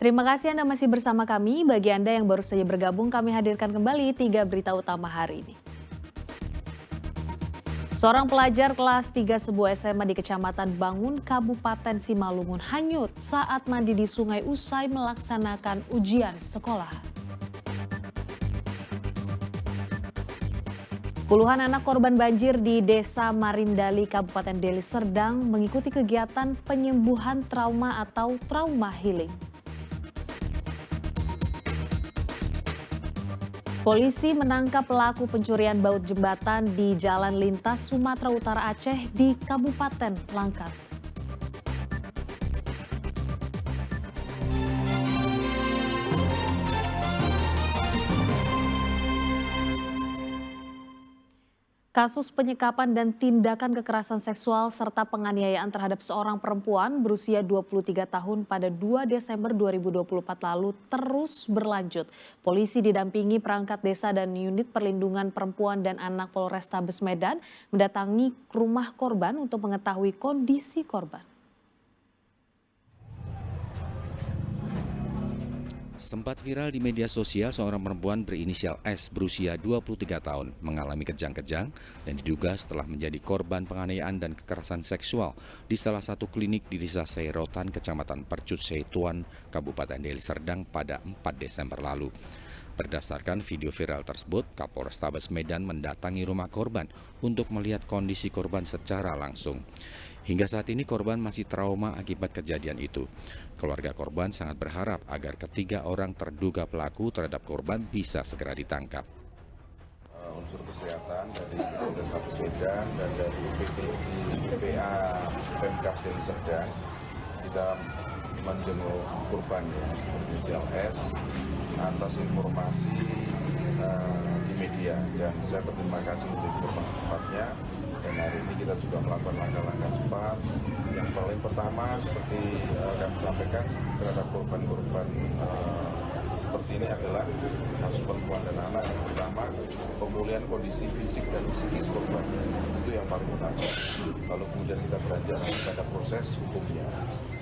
Terima kasih Anda masih bersama kami. Bagi Anda yang baru saja bergabung, kami hadirkan kembali 3 berita utama hari ini. Seorang pelajar kelas 3 sebuah SMA di Kecamatan Bangun, Kabupaten Simalungun hanyut saat mandi di sungai usai melaksanakan ujian sekolah. Puluhan anak korban banjir di Desa Marindali, Kabupaten Deli Serdang mengikuti kegiatan penyembuhan trauma atau trauma healing. Polisi menangkap pelaku pencurian baut jembatan di Jalan Lintas Sumatera Utara Aceh di Kabupaten Langkat. Kasus penyekapan dan tindakan kekerasan seksual serta penganiayaan terhadap seorang perempuan berusia 23 tahun pada 2 Desember 2024 lalu terus berlanjut. Polisi didampingi perangkat desa dan unit perlindungan perempuan dan anak Polrestabes Medan mendatangi rumah korban untuk mengetahui kondisi korban. Sempat viral di media sosial seorang perempuan berinisial S berusia 23 tahun mengalami kejang-kejang dan diduga setelah menjadi korban penganiayaan dan kekerasan seksual di salah satu klinik di Desa Seirotan, Kecamatan Percut Setuan, Kabupaten Deli Serdang pada 4 Desember lalu. Berdasarkan video viral tersebut, Kapolrestabes Medan mendatangi rumah korban untuk melihat kondisi korban secara langsung. Hingga saat ini korban masih trauma akibat kejadian itu. Keluarga korban sangat berharap agar ketiga orang terduga pelaku terhadap korban bisa segera ditangkap. Unsur kesehatan dari Polrestabes Medan dan dari PPA Pemkab Deli Serdang, kita menjenguk korban berinisial S atas informasi di media, dan saya berterima kasih untuk informasi cepatnya. Dan hari ini kita juga melakukan langkah-langkah cepat. Yang paling pertama seperti kami sampaikan terhadap korban-korban seperti ini adalah kasus perempuan dan anak. Yang pertama, pemulihan kondisi fisik dan psikis korban, itu yang paling utama. Lalu kemudian kita beranjak pada proses hukumnya.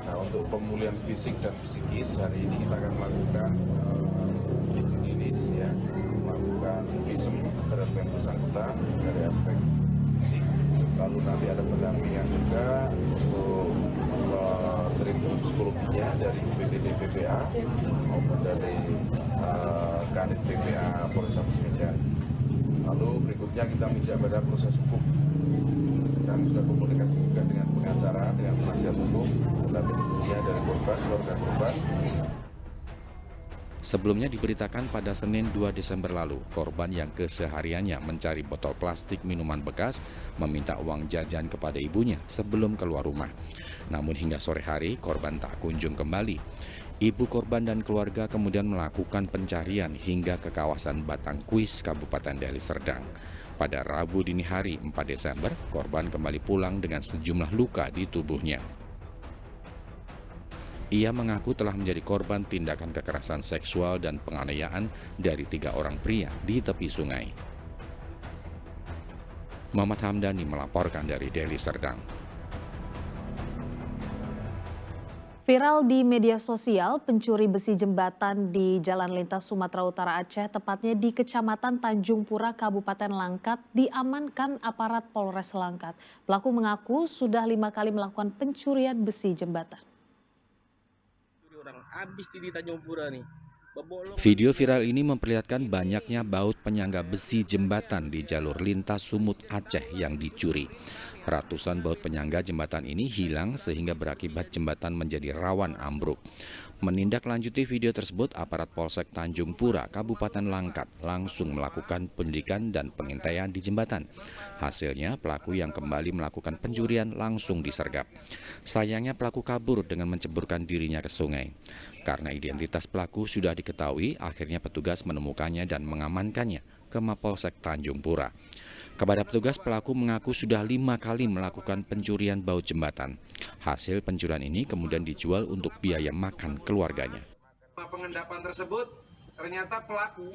Nah, untuk pemulihan fisik dan psikis hari ini kita akan melakukan uji klinis, ya, melakukan visum terhadap yang bersangkutan dari aspek fisik. Lalu nanti ada pendampingan juga untuk treatment psikologinya dari UPTD PPA maupun dari Kanit PPA Polrestabes Medan. Lalu berikutnya kita menjawab pada proses hukum. Kami sudah komunikasi juga dengan pengacara, dengan penasihat hukum, pendampingnya dari korban, keluarga korban. Sebelumnya diberitakan pada Senin 2 Desember lalu, korban yang kesehariannya mencari botol plastik minuman bekas meminta uang jajan kepada ibunya sebelum keluar rumah. Namun hingga sore hari, korban tak kunjung kembali. Ibu korban dan keluarga kemudian melakukan pencarian hingga ke kawasan Batangkuis, Kabupaten Deli Serdang. Pada Rabu dini hari 4 Desember, korban kembali pulang dengan sejumlah luka di tubuhnya. Ia mengaku telah menjadi korban tindakan kekerasan seksual dan penganiayaan dari 3 orang pria di tepi sungai. Muhammad Hamdani melaporkan dari Deli Serdang. Viral di media sosial, pencuri besi jembatan di Jalan Lintas Sumatera Utara Aceh, tepatnya di Kecamatan Tanjung Pura, Kabupaten Langkat, diamankan aparat Polres Langkat. Pelaku mengaku sudah 5 kali melakukan pencurian besi jembatan. Video viral ini memperlihatkan banyaknya baut penyangga besi jembatan di jalur lintas Sumut Aceh yang dicuri. Ratusan baut penyangga jembatan ini hilang sehingga berakibat jembatan menjadi rawan ambruk. Menindaklanjuti video tersebut, aparat Polsek Tanjung Pura, Kabupaten Langkat langsung melakukan penyelidikan dan pengintaian di jembatan. Hasilnya, pelaku yang kembali melakukan pencurian langsung disergap. Sayangnya pelaku kabur dengan menceburkan dirinya ke sungai. Karena identitas pelaku sudah diketahui, akhirnya petugas menemukannya dan mengamankannya ke Mapolsek Tanjung Pura. Kepada petugas, pelaku mengaku sudah 5 kali melakukan pencurian baut jembatan. Hasil pencurian ini kemudian dijual untuk biaya makan keluarganya. Pengendapan tersebut, ternyata pelaku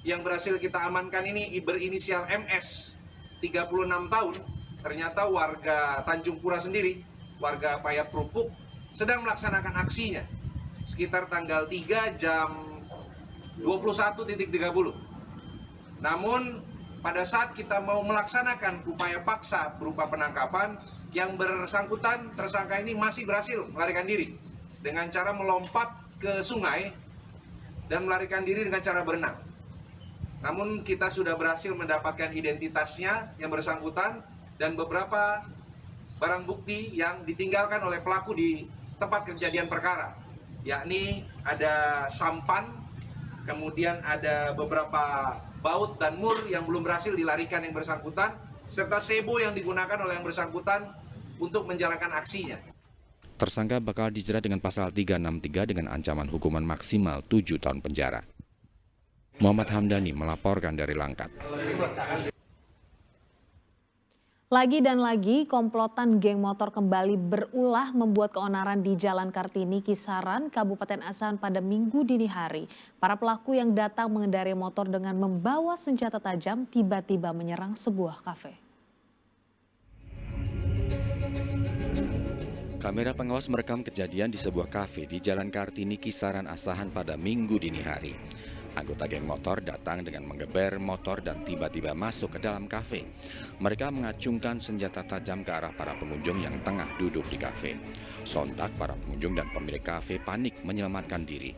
yang berhasil kita amankan ini berinisial MS, 36 tahun, ternyata warga Tanjung Pura sendiri, warga Payaprupuk, sedang melaksanakan aksinya. sekitar tanggal 3 jam 21.30. Namun pada saat kita mau melaksanakan upaya paksa berupa penangkapan, yang bersangkutan tersangka ini masih berhasil melarikan diri dengan cara melompat ke sungai dan melarikan diri dengan cara berenang. Namun kita sudah berhasil mendapatkan identitasnya yang bersangkutan dan beberapa barang bukti yang ditinggalkan oleh pelaku di tempat kejadian perkara, yakni ada sampan, kemudian ada beberapa baut dan mur yang belum berhasil dilarikan yang bersangkutan, serta sebo yang digunakan oleh yang bersangkutan untuk menjalankan aksinya. Tersangka bakal dijerat dengan pasal 363 dengan ancaman hukuman maksimal 7 tahun penjara. Muhammad Hamdani melaporkan dari Langkat. Lagi dan lagi, komplotan geng motor kembali berulah membuat keonaran di Jalan Kartini, Kisaran, Kabupaten Asahan pada Minggu dini hari. Para pelaku yang datang mengendarai motor dengan membawa senjata tajam tiba-tiba menyerang sebuah kafe. Kamera pengawas merekam kejadian di sebuah kafe di Jalan Kartini, Kisaran, Asahan pada Minggu dini hari. Anggota geng motor datang dengan menggeber motor dan tiba-tiba masuk ke dalam kafe. Mereka mengacungkan senjata tajam ke arah para pengunjung yang tengah duduk di kafe. Sontak para pengunjung dan pemilik kafe panik menyelamatkan diri.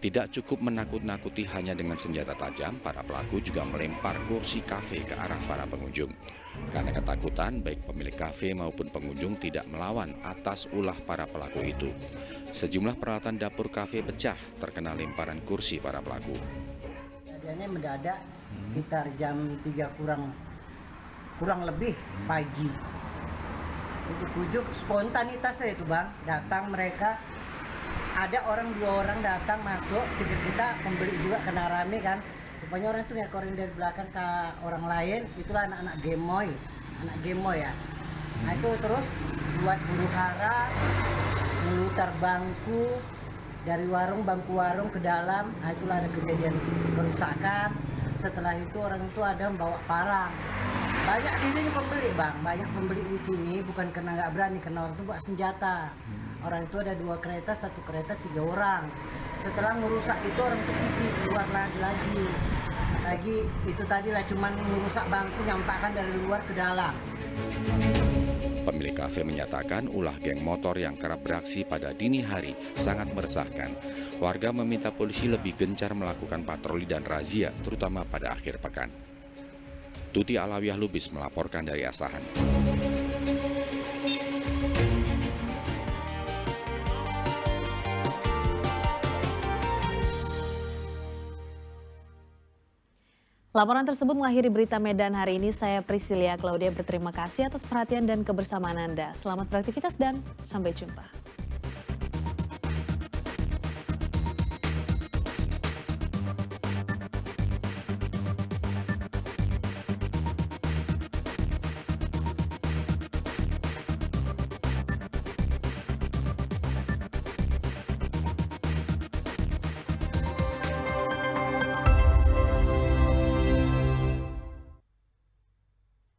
Tidak cukup menakut-nakuti hanya dengan senjata tajam, para pelaku juga melempar kursi kafe ke arah para pengunjung. Karena ketakutan, baik pemilik kafe maupun pengunjung tidak melawan atas ulah para pelaku itu. Sejumlah peralatan dapur kafe pecah terkena lemparan kursi para pelaku. Kejadiannya mendadak sekitar jam 3 kurang lebih pagi. Ujuk-ujuk spontanitas itu bang, datang mereka. Ada dua orang datang masuk, kita pembeli juga kena rame kan. Rupanya orang itu ngekorin dari belakang ke orang lain, itulah anak-anak gemoy ya. Nah itu terus buat huru hara, melutar bangku dari bangku warung ke dalam. Nah itulah ada kejadian kerusakan. Setelah itu orang itu ada membawa parang. Banyak di sini pembeli bang, banyak pembeli di sini bukan karena nggak berani, karena orang itu bawa senjata. Orang itu ada 2 kereta, 1 kereta 3 orang. Setelah merusak itu orang itu pergi keluar lagi itu tadilah cuman merusak bangku, nyampakkan dari luar ke dalam. Pemilik kafe menyatakan ulah geng motor yang kerap beraksi pada dini hari sangat meresahkan. Warga meminta polisi lebih gencar melakukan patroli dan razia, terutama pada akhir pekan. Tuti Alawiyah Lubis melaporkan dari Asahan. Laporan tersebut mengakhiri berita Medan hari ini. Saya Priscilia Claudia berterima kasih atas perhatian dan kebersamaan Anda. Selamat beraktivitas dan sampai jumpa.